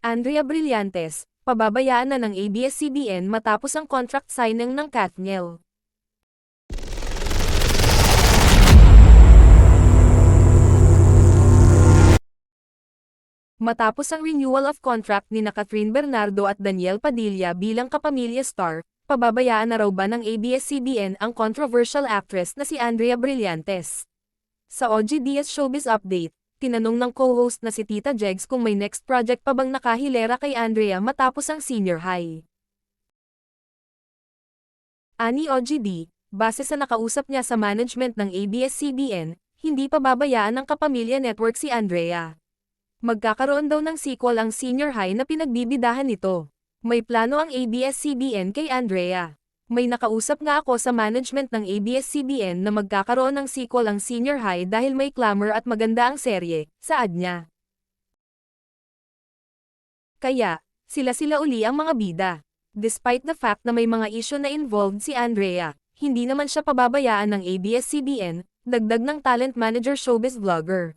Andrea Brillantes, pababayaan na ng ABS-CBN matapos ang contract signing ng Katniel. Matapos ang renewal of contract ni Catherine Bernardo at Daniel Padilla bilang kapamilya star, pababayaan na raw ba ng ABS-CBN ang controversial actress na si Andrea Brillantes? Sa OG Diaz Showbiz Update, tinanong ng co-host na si Tita Jegs kung may next project pa bang nakahilera kay Andrea matapos ang senior high. Ani OGD, base sa nakausap niya sa management ng ABS-CBN, hindi pababayaan ng Kapamilya Network si Andrea. Magkakaroon daw ng sequel ang senior high na pinagbibidahan nito. May plano ang ABS-CBN kay Andrea. May nakausap nga ako sa management ng ABS-CBN na magkakaroon ng sequel ang senior high dahil may clamor at maganda ang serye, saad niya. Kaya, sila uli ang mga bida. Despite the fact na may mga issue na involved si Andrea, hindi naman siya pababayaan ng ABS-CBN, dagdag ng talent manager showbiz vlogger.